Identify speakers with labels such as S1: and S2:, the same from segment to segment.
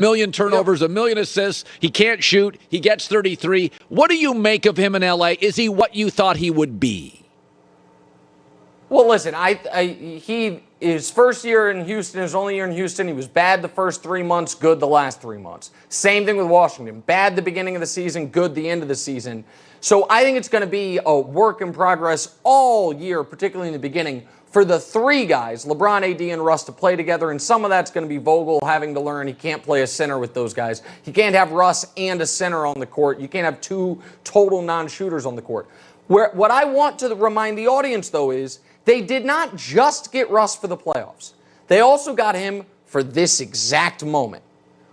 S1: million turnovers, 1 million assists. He can't shoot. He gets 33. What do you make of him in L.A.? Is he what you thought he would be?
S2: Well, listen, his first year in Houston, his only year in Houston, he was bad the first 3 months, good the last 3 months. Same thing with Washington. Bad the beginning of the season, good the end of the season. So I think it's going to be a work in progress all year, particularly in the beginning, for the three guys, LeBron, AD, and Russ, to play together. And some of that's going to be Vogel having to learn he can't play a center with those guys. He can't have Russ and a center on the court. You can't have two total non-shooters on the court. What I want to remind the audience, though, is they did not just get Russ for the playoffs. They also got him for this exact moment.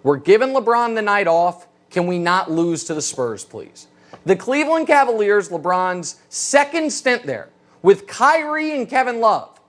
S2: We're giving LeBron the night off. Can we not lose to the Spurs, please? The Cleveland Cavaliers, LeBron's second stint there, with Kyrie and Kevin Love,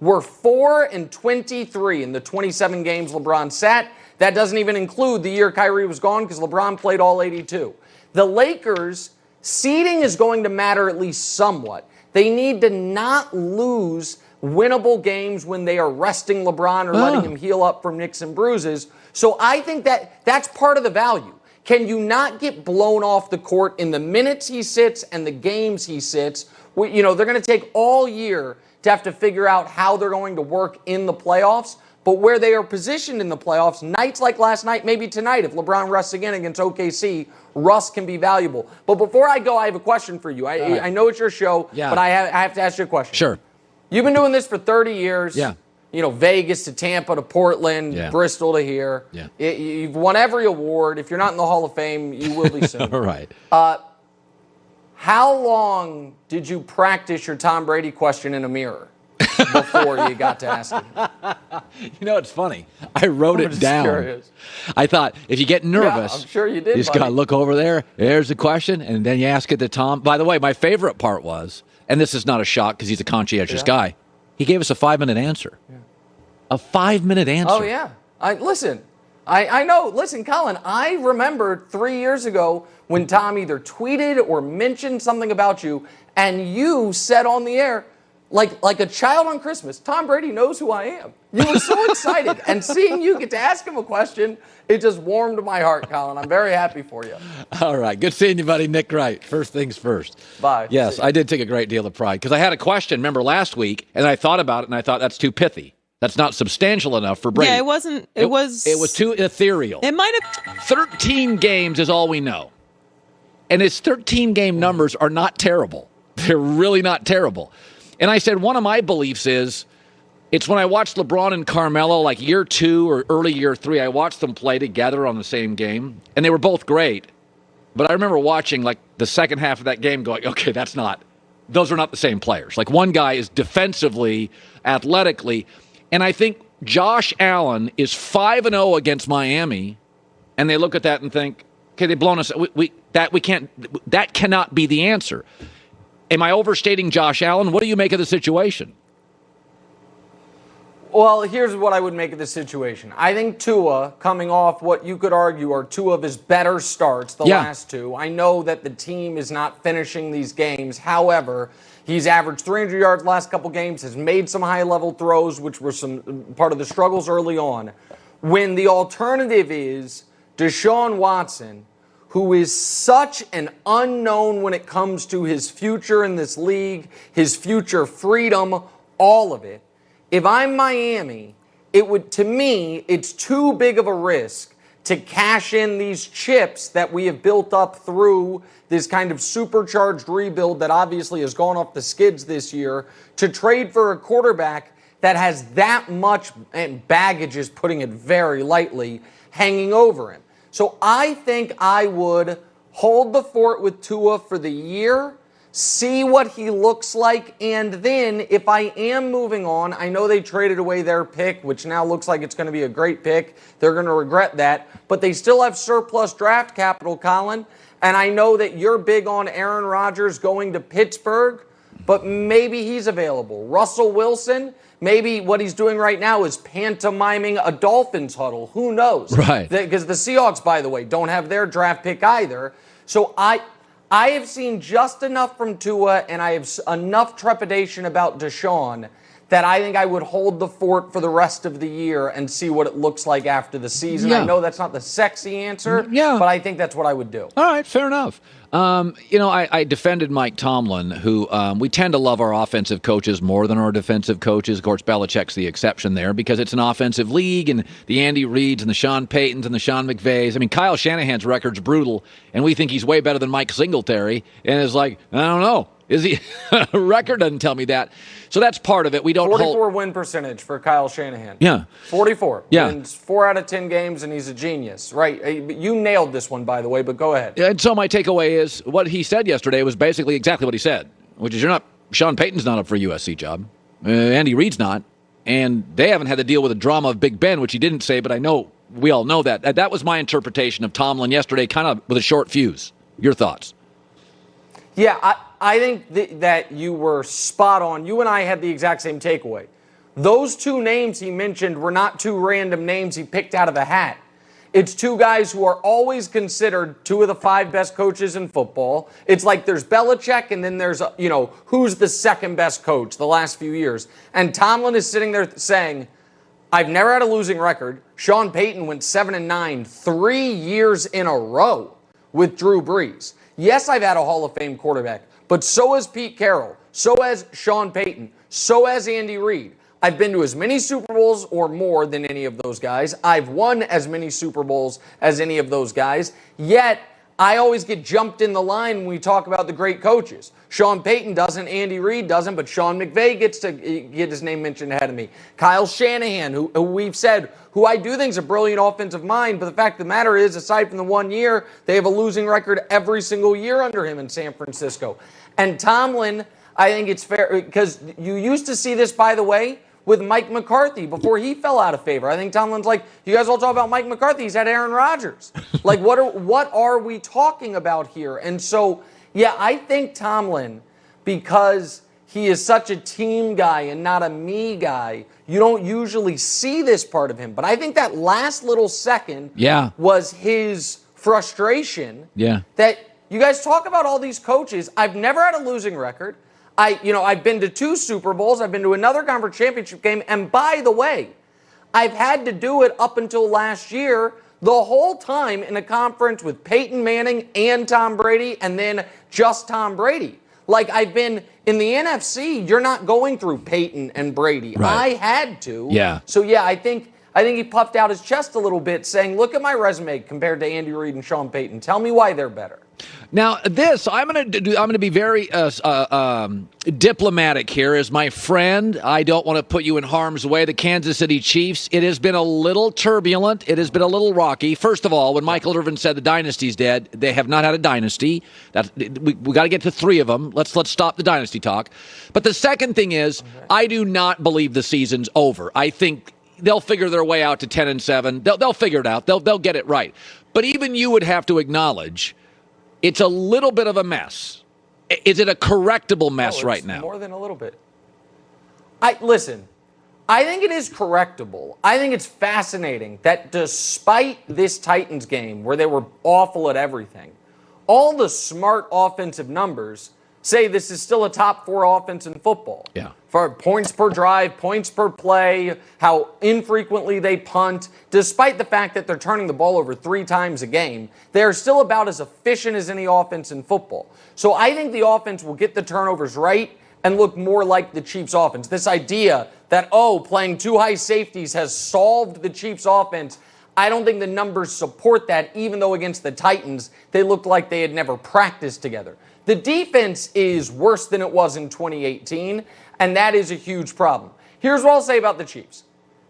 S2: were 4-23 in the 27 games LeBron sat. That doesn't even include the year Kyrie was gone because LeBron played all 82. The Lakers, seeding is going to matter at least somewhat. They need to not lose winnable games when they are resting LeBron or letting him heal up from nicks and bruises. So I think that's part of the value. Can you not get blown off the court in the minutes he sits and the games he sits? They're going to take all year to have to figure out how they're going to work in the playoffs. But where they are positioned in the playoffs, nights like last night, maybe tonight, if LeBron rests again against OKC, Russ can be valuable. But before I go, I have a question for you. I know it's your show, but I have to ask you a question.
S1: Sure.
S2: You've been doing this for 30 years.
S1: Yeah.
S2: Vegas to Tampa to Portland, Bristol to here.
S1: Yeah.
S2: You've won every award. If you're not in the Hall of Fame, you will be soon.
S1: All right.
S2: How long did you practice your Tom Brady question in a mirror before you got to ask him?
S1: It's funny. I wrote it down.
S2: Curious.
S1: I thought, if you get nervous,
S2: I'm sure you did,
S1: you just got to look over there. There's the question, and then you ask it to Tom. By the way, my favorite part was, and this is not a shock because he's a conscientious guy, he gave us a 5-minute answer. Yeah. A 5-minute answer.
S2: Oh, yeah. I know. Listen, Colin, I remember 3 years ago when Tom either tweeted or mentioned something about you, and you said on the air, like a child on Christmas, Tom Brady knows who I am. You were so excited. And seeing you get to ask him a question, it just warmed my heart, Colin. I'm very happy for you.
S1: All right. Good seeing you, buddy. Nick Wright. First things first.
S2: Bye.
S1: Yes, I did take a great deal of pride because I had a question, remember, last week, and I thought about it, and I thought that's too pithy. That's not substantial enough for Brady.
S3: Yeah, it wasn't. It was
S1: too ethereal.
S3: It might have.
S1: 13 games is all we know. And his 13-game numbers are not terrible. They're really not terrible. And I said one of my beliefs is it's when I watched LeBron and Carmelo, like year 2 or early year 3, I watched them play together on the same game. And they were both great. But I remember watching like the second half of that game going, okay, those are not the same players. Like one guy is defensively, athletically. And I think Josh Allen is 5-0 against Miami, and they look at that and think, okay, they've blown us. That cannot be the answer. Am I overstating Josh Allen? What do you make of the situation?
S2: Well, here's what I would make of the situation. I think Tua, coming off what you could argue are two of his better starts, last two. I know that the team is not finishing these games. However, he's averaged 300 yards last couple games, has made some high-level throws, which were some part of the struggles early on. When the alternative is Deshaun Watson, who is such an unknown when it comes to his future in this league, his future freedom, all of it. If I'm Miami, to me, it's too big of a risk to cash in these chips that we have built up through this kind of supercharged rebuild that obviously has gone off the skids this year, to trade for a quarterback that has that much, and baggage is putting it very lightly, hanging over him. So I think I would hold the fort with Tua for the year, see what he looks like, and then if I am moving on, I know they traded away their pick, which now looks like it's going to be a great pick. They're going to regret that, but they still have surplus draft capital, Colin, and I know that you're big on Aaron Rodgers going to Pittsburgh, but maybe he's available. Russell Wilson, maybe what he's doing right now is pantomiming a Dolphins huddle. Who knows?
S1: Right.
S2: Because the Seahawks, by the way, don't have their draft pick either. So I have seen just enough from Tua, and I have enough trepidation about Deshaun that I think I would hold the fort for the rest of the year and see what it looks like after the season.
S1: Yeah.
S2: I know that's not the sexy answer,
S1: Yeah.
S2: but I think that's what I would do.
S1: All right, fair enough. I defended Mike Tomlin, who we tend to love our offensive coaches more than our defensive coaches. Of course, Belichick's the exception there because it's an offensive league, and the Andy Reids and the Sean Paytons and the Sean McVays. I mean, Kyle Shanahan's record's brutal, and we think he's way better than Mike Singletary, and it's like, I don't know. Is he? Record doesn't tell me that. So that's part of it. We don't
S2: 44 win percentage for Kyle Shanahan.
S1: Yeah.
S2: 44.
S1: Yeah.
S2: Wins 4 out of 10 games, and he's a genius. Right. You nailed this one, by the way, but go ahead.
S1: And so my takeaway is what he said yesterday was basically exactly what he said, which is Sean Payton's not up for a USC job. Andy Reid's not. And they haven't had to deal with the drama of Big Ben, which he didn't say, but I know we all know that. That was my interpretation of Tomlin yesterday, kind of with a short fuse. Your thoughts?
S2: Yeah, I think that you were spot on. You and I had the exact same takeaway. Those two names he mentioned were not two random names he picked out of a hat. It's two guys who are always considered 2 of the 5 best coaches in football. It's like there's Belichick and then there's, who's the second best coach the last few years. And Tomlin is sitting there saying, I've never had a losing record. Sean Payton went 7-9 3 years in a row with Drew Brees. Yes, I've had a Hall of Fame quarterback, but so has Pete Carroll, so has Sean Payton, so has Andy Reid. I've been to as many Super Bowls or more than any of those guys. I've won as many Super Bowls as any of those guys. Yet, I always get jumped in the line when we talk about the great coaches. Sean Payton doesn't, Andy Reid doesn't, but Sean McVay gets to get his name mentioned ahead of me. Kyle Shanahan, who we've said, who I do think is a brilliant offensive mind, but the fact of the matter is, aside from the 1 year, they have a losing record every single year under him in San Francisco. And Tomlin, I think it's fair, because you used to see this, by the way, with Mike McCarthy before he fell out of favor. I think Tomlin's like, you guys all talk about Mike McCarthy. He's had Aaron Rodgers. Like, what are we talking about here? And so, yeah, I think Tomlin, because he is such a team guy and not a me guy, you don't usually see this part of him. But I think that last little second was his frustration.
S1: Yeah.
S2: That you guys talk about all these coaches. I've never had a losing record. I've been to 2 Super Bowls. I've been to another conference championship game. And by the way, I've had to do it up until last year, the whole time in a conference with Peyton Manning and Tom Brady, and then just Tom Brady. Like, I've been in the NFC, you're not going through Peyton and Brady.
S1: Right.
S2: I had to.
S1: Yeah.
S2: So, yeah, I think he puffed out his chest a little bit saying, look at my resume compared to Andy Reid and Sean Payton. Tell me why they're better.
S1: Now, I'm going to be very diplomatic here. As my friend, I don't want to put you in harm's way. The Kansas City Chiefs, it has been a little turbulent. It has been a little rocky. First of all, when Michael Irvin said the dynasty's dead, they have not had a dynasty. We got to get to 3 of them. Let's stop the dynasty talk. But the second thing is, I do not believe the season's over. I think they'll figure their way out to 10-7. They'll figure it out. They'll get it right. But even you would have to acknowledge it's a little bit of a mess. Is it a correctable mess right now?
S2: More than a little bit. Listen, I think it is correctable. I think it's fascinating that despite this Titans game where they were awful at everything, all the smart offensive numbers say this is still a top 4 offense in football.
S1: Yeah.
S2: For points per drive, points per play, how infrequently they punt. Despite the fact that they're turning the ball over 3 times a game, they're still about as efficient as any offense in football. So I think the offense will get the turnovers right and look more like the Chiefs' offense. This idea that, playing 2 high safeties has solved the Chiefs' offense, I don't think the numbers support that, even though against the Titans, they looked like they had never practiced together. The defense is worse than it was in 2018, and that is a huge problem. Here's what I'll say about the Chiefs.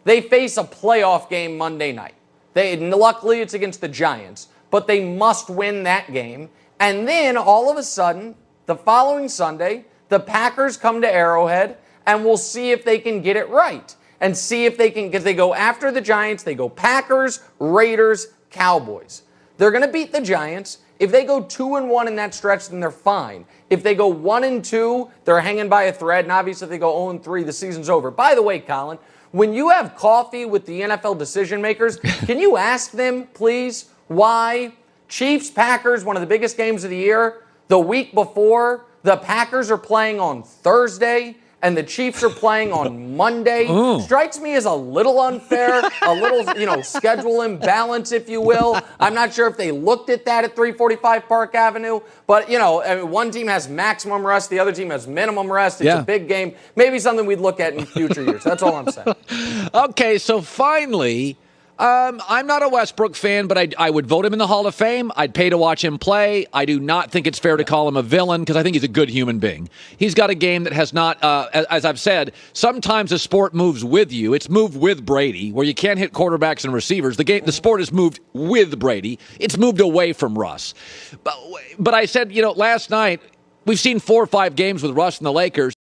S2: They face a playoff game Monday night. Luckily, it's against the Giants, but they must win that game. And then, all of a sudden, the following Sunday, the Packers come to Arrowhead, and we'll see if they can get it right. And see if they can, because they go after the Giants, they go Packers, Raiders, Cowboys. They're going to beat the Giants. If they go 2-1 in that stretch, then they're fine. If they go 1-2, they're hanging by a thread. And obviously, if they go 0-3, the season's over. By the way, Colin, when you have coffee with the NFL decision makers, can you ask them, please, why Chiefs, Packers, one of the biggest games of the year, the week before, the Packers are playing on Thursday, and the Chiefs are playing on Monday strikes me as a little unfair, a little, schedule imbalance, if you will. I'm not sure if they looked at that at 345 Park Avenue, but, one team has maximum rest, the other team has minimum rest. It's a big game. Maybe something we'd look at in future years. That's all I'm saying.
S1: Okay, so finally, I'm not a Westbrook fan, but I would vote him in the Hall of Fame. I'd pay to watch him play. I do not think it's fair to call him a villain because I think he's a good human being. He's got a game that has not, as I've said, sometimes the sport moves with you. It's moved with Brady, where you can't hit quarterbacks and receivers. The sport has moved with Brady. It's moved away from Russ. But I said, last night, we've seen 4 or 5 games with Russ and the Lakers.